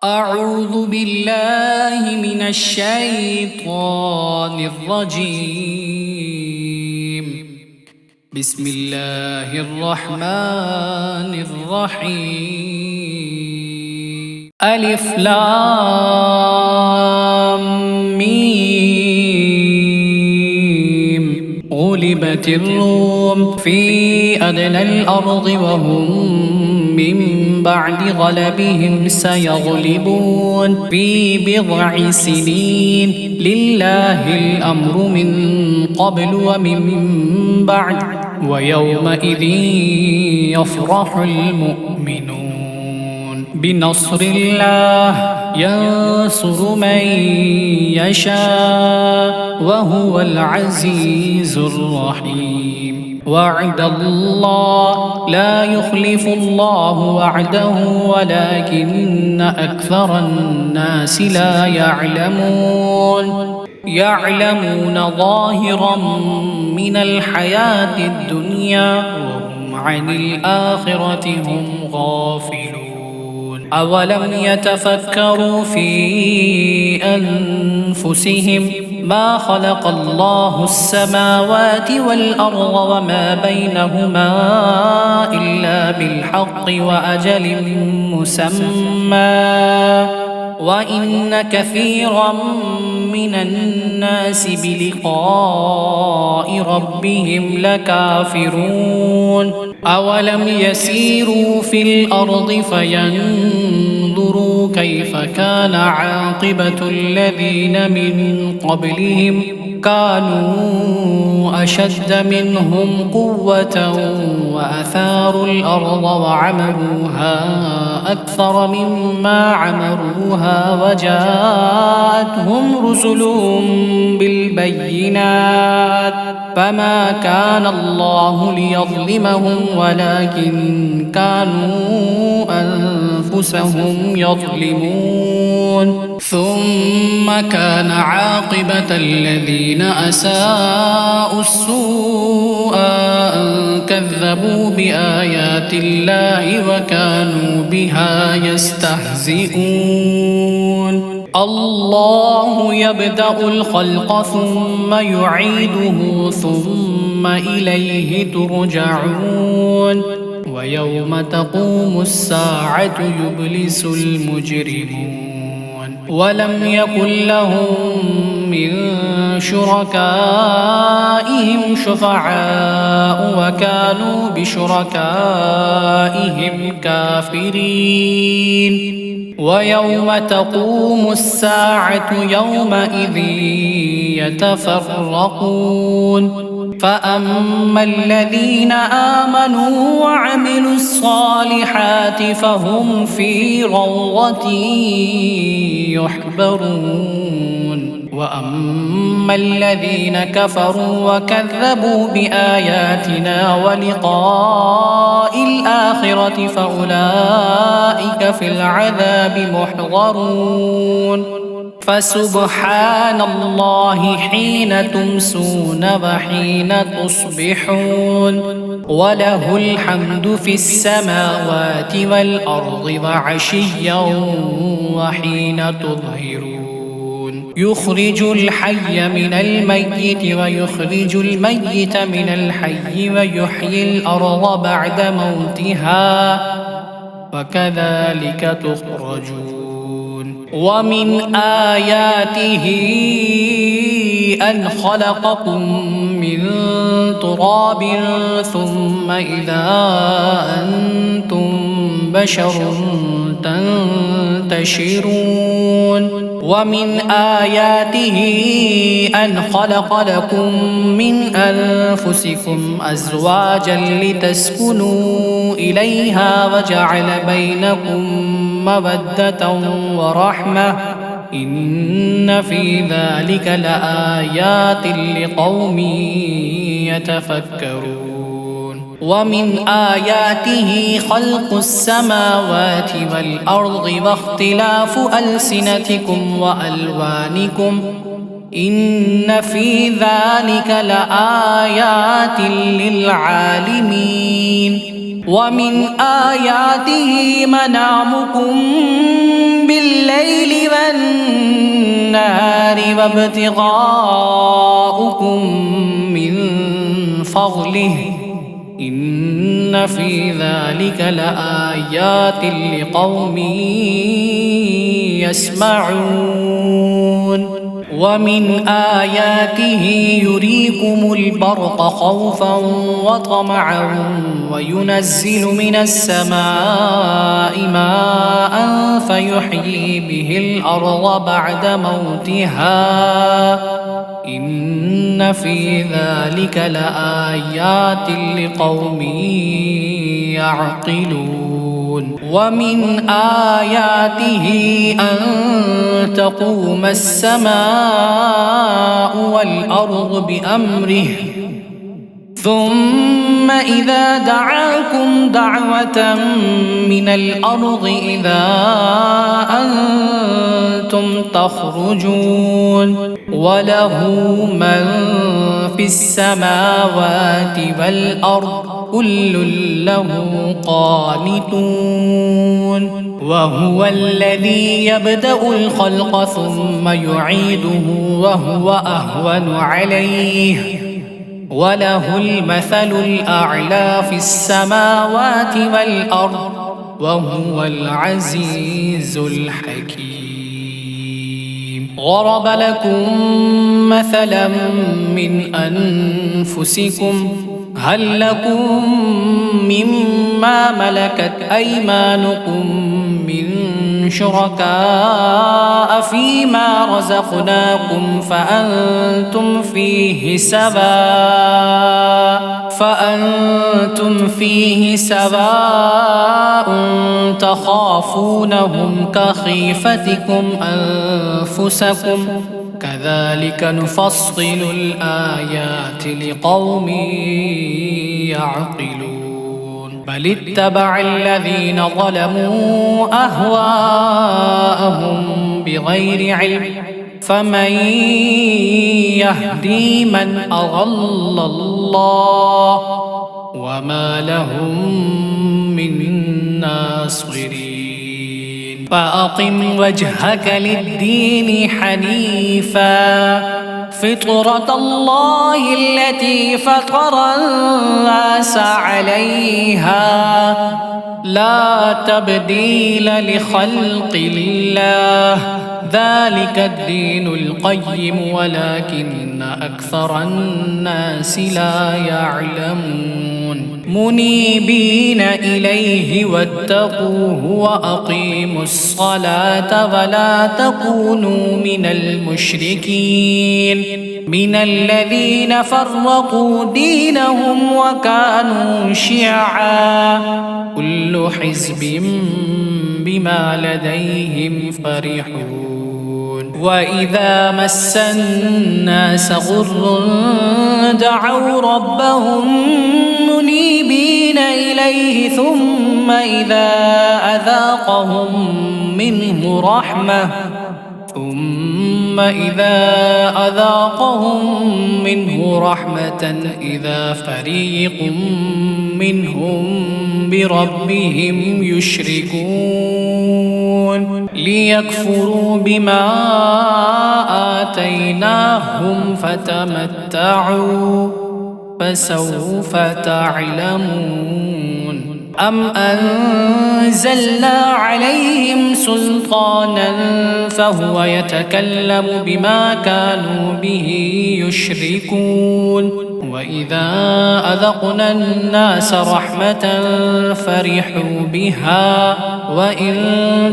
أعوذ بالله من الشيطان الرجيم. بسم الله الرحمن الرحيم. ألف لام ميم. غلبت الروم في أدنى الأرض وهم من بعد غلبهم سيغلبون في بضع سنين. لله الأمر من قبل ومن بعد ويومئذ يفرح المؤمنون بنصر الله ينصر من يشاء وهو العزيز الرحيم. وعد الله لا يخلف الله وعده ولكن أكثر الناس لا يعلمون ظاهرا من الحياة الدنيا وهم عن الآخرة هم غافلون. أولم يتفكروا في أنفسهم ما خلق الله السماوات والأرض وما بينهما إلا بالحق وأجل مسمى وإن كثيرا من الناس بلقاء ربهم لكافرون. أولم يسيروا في الأرض فينظروا كيف كان عاقبة الذين من قبلهم كانوا أشد منهم قوة وأثاروا الأرض وعمروها أكثر مما عمروها وجاءتهم رسلهم بالبينات فما كان الله ليظلمهم ولكن كانوا أنفسهم يظلمون. ثم كان عاقبة الذين أساءوا السوء أن كذبوا بآيات الله وكانوا بها يستهزئون. الله يبدأ الخلق ثم يعيده ثم إليه ترجعون. ويوم تقوم الساعة يبلس المجرمون ولم يكن لهم من شركائهم شفعاء وكانوا بشركائهم كافرين. ويوم تقوم الساعة يومئذ يتفرقون فأما الذين آمنوا وعملوا الصالحات فهم في روضة يحبرون. وأما الذين كفروا وكذبوا بآياتنا ولقاء الآخرة فأولئك في العذاب محضرون. فسبحان الله حين تمسون وحين تصبحون وله الحمد في السماوات والأرض وعشيا وحين تظهرون. يخرج الحي من الميت ويخرج الميت من الحي ويحيي الأرض بعد موتها وكذلك تخرجون. ومن آياته أن خلقكم من تراب ثم إذا أنتم بشر تنتشرون. ومن آياته أن خلق لكم من أنفسكم أزواجا لتسكنوا إليها وجعل بينكم مودة ورحمة إن في ذلك لآيات لقوم يتفكرون. ومن آياته خلق السماوات والأرض واختلاف ألسنتكم وألوانكم إن في ذلك لآيات للعالمين. ومن آياته منامكم بالليل وابتغاؤكم من فضله إن في ذلك لآيات لقوم يسمعون ومن آياته يريكم البرق خوفا وطمعا وينزل من السماء ماء فيحيي به الأرض بعد موتها إن في ذلك لآيات لقوم يعقلون ومن آياته أن تقوم السماء والأرض بأمره ثم إذا دعاكم دعوة من الأرض إذا أنتم تخرجون وله من في السماوات والأرض كل له قانتون وهو الذي يبدأ الخلق ثم يعيده وهو أهون عليه وله المثل الأعلى في السماوات والأرض وهو العزيز الحكيم ضرب لكم مثلا من أنفسكم هل لكم مما ملكت أيمانكم من شركاء فيما رزقناكم فأنتم فيه سواء تخافونهم كخيفتكم أنفسكم كذلك نفصل الآيات لقوم يعقلون بل اتبع الذين ظلموا أهواءهم بغير علم فمن يهدي من أضل الله وما لهم من ناصرين فأقم وجهك للدين حنيفا فطرة الله التي فطر الناس عليها لا تبديل لخلق الله ذلك الدين القيم ولكن أكثر الناس لا يعلمون منيبين إليه واتقوه وأقيموا الصلاة ولا تكونوا من المشركين من الذين فرقوا دينهم وكانوا شيعا كل حزب بما لديهم فرحون وإذا مس الناس ضر دعوا ربهم منيبين إليه ثم إذا أذاقهم منه رحمة إذا فريق منهم بربهم يشركون ليكفروا بما آتيناهم فتمتعوا فسوف تعلمون أم أنزلنا عليهم سلطانا فهو يتكلم بما كانوا به يشركون وإذا أذقنا الناس رحمة فرحوا بها وإن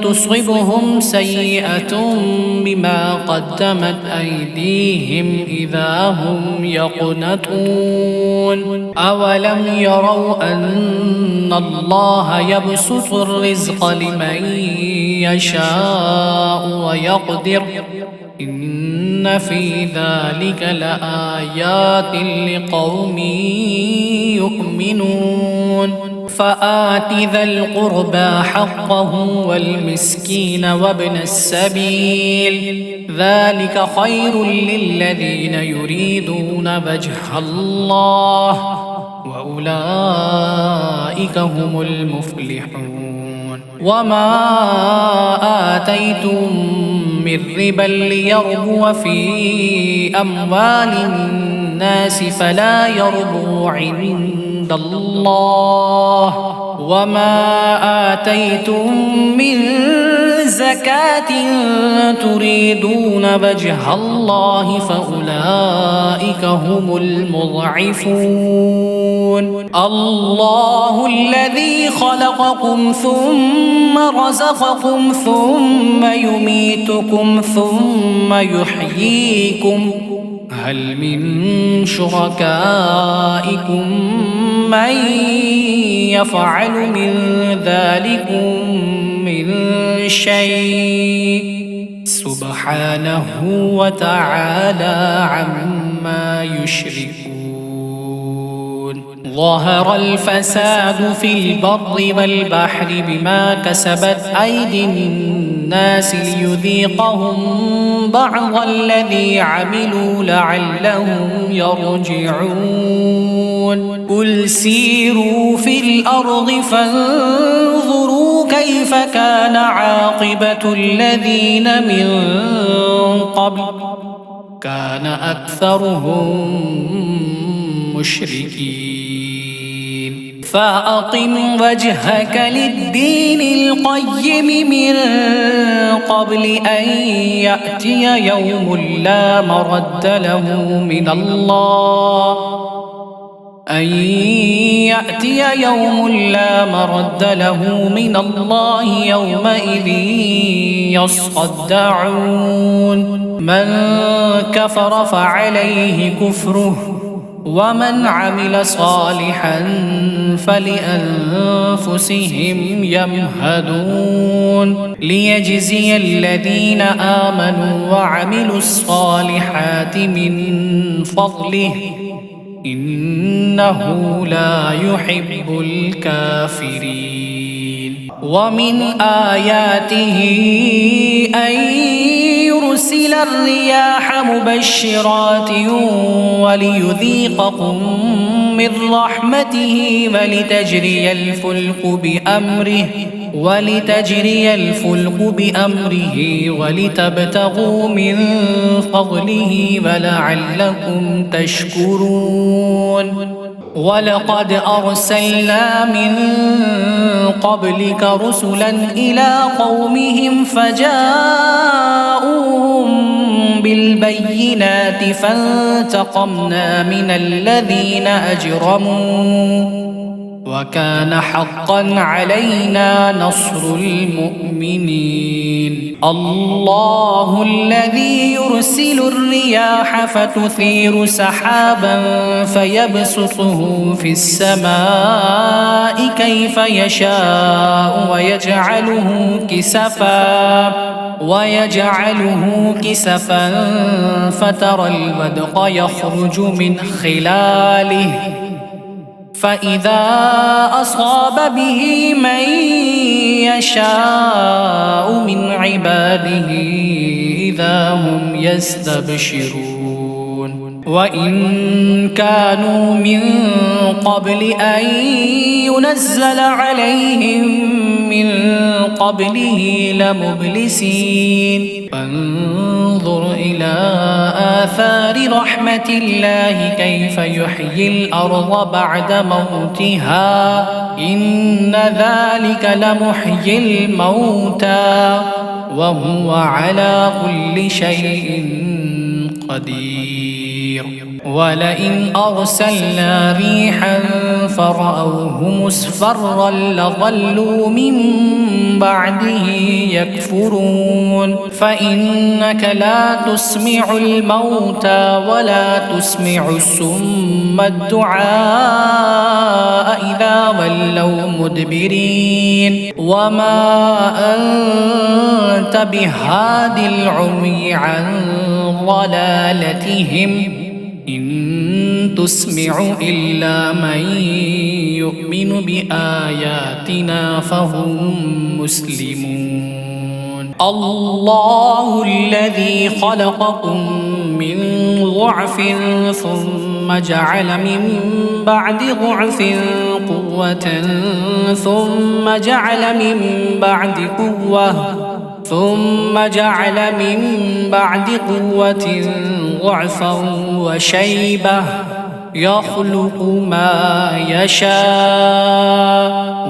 تصبهم سيئة بما قدمت أيديهم إذا هم يقنطون أولم يروا أن الله يبسط الرزق لمن يشاء ويقدر إن في ذلك لآيات لقوم يؤمنون فآت ذا القربى حقه والمسكين وابن السبيل ذلك خير للذين يريدون وجه الله وأولئك هم المفلحون وما آتيتم من ربا ليربو في أموال الناس فلا يربو عند الله وما آتيتم من زكاة تريدون وجه الله فأولئك هم المضعفون الله الذي خلقكم ثم رزقكم ثم يميتكم ثم يحييكم هل من شركائكم من يفعل من ذلكم من شيء سبحانه وتعالى عما يشركون ظهر الفساد في البر والبحر بما كسبت أيدي الناس ليذيقهم بعض الذي عملوا لعلهم يرجعون قل سيروا في الأرض فانظروا كيف كان عاقبة الذين من قبل كان أكثرهم مشركين فأقم وجهك للدين القيم من قبل أن يأتي يوم لا مرد له من الله يومئذ يصدعون من كفر فعليه كفره ومن عمل صالحا فلأنفسهم يمهدون ليجزي الذين آمنوا وعملوا الصالحات من فضله إنه لا يحب الكافرين ومن آياته أن يرسل الرياح مبشرات وليذيقكم من رحمته ولتجري الفلك بأمره ولتبتغوا من فضله ولعلكم تشكرون ولقد أرسلنا من قبلك رسلا إلى قومهم فجاءوهم بالبينات فانتقمنا من الذين أجرموا وكان حقا علينا نصر المؤمنين الله الذي يرسل الرياح فتثير سحابا فيبسطه في السماء كيف يشاء ويجعله كسفا فترى الودق يخرج من خلاله فإذا أصاب به من يشاء من عباده إذا هم يستبشرون وإن كانوا من قبل أن ينزل عليهم من قبله لمبلسين فانظر إلى آثار رحمة الله كيف يحيي الأرض بعد موتها إن ذلك لمحيي الموتى وهو على كل شيء قدير ولئن أرسلنا ريحا فرأوه مصفرا لظلوا من بعده يكفرون فإنك لا تسمع الموتى ولا تسمع الصم الدعاء إذا ولوا مدبرين وما أنت بهاد العمي عن ضلالتهم إن تسمع إلا من يؤمن بآياتنا فهم مسلمون الله الذي خلقكم من ضعف ثم جعل من بعد ضعف قوة ثم جعل من بعد قوة ثم جعل من بعد قوة ضعفا وشيبة يخلق ما يشاء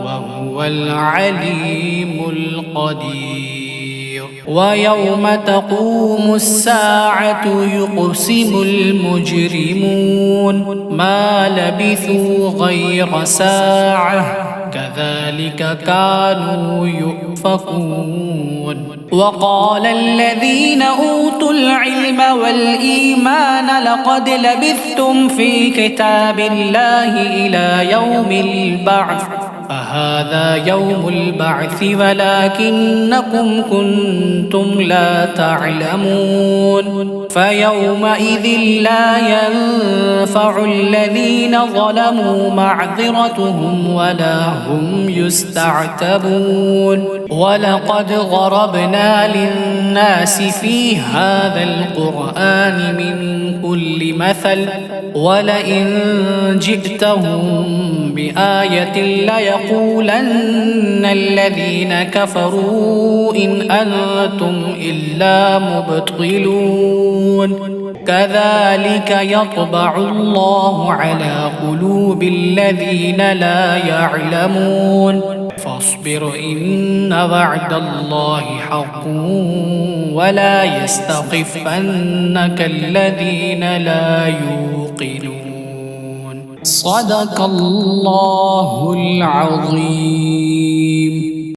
وهو العليم القدير ويوم تقوم الساعة يقسم المجرمون ما لبثوا غير ساعة كذلك كانوا يؤفكون وقال الذين أوتوا العلم والإيمان لقد لبثتم في كتاب الله إلى يوم البعث فهذا يوم البعث ولكنكم كنتم لا تعلمون فيومئذ لا ينفع الذين ظلموا معذرتهم ولا هم يستعتبون ولقد ضربنا للناس في هذا القرآن من كل مثل ولئن جئتهم بآية ليقولن الذين كفروا إن أنتم إلا مبطلون كذلك يطبع الله على قلوب الذين لا يعلمون فاصبر إن وعد الله حق ولا يستخفنك الذين لا يوقنون صدق الله العظيم.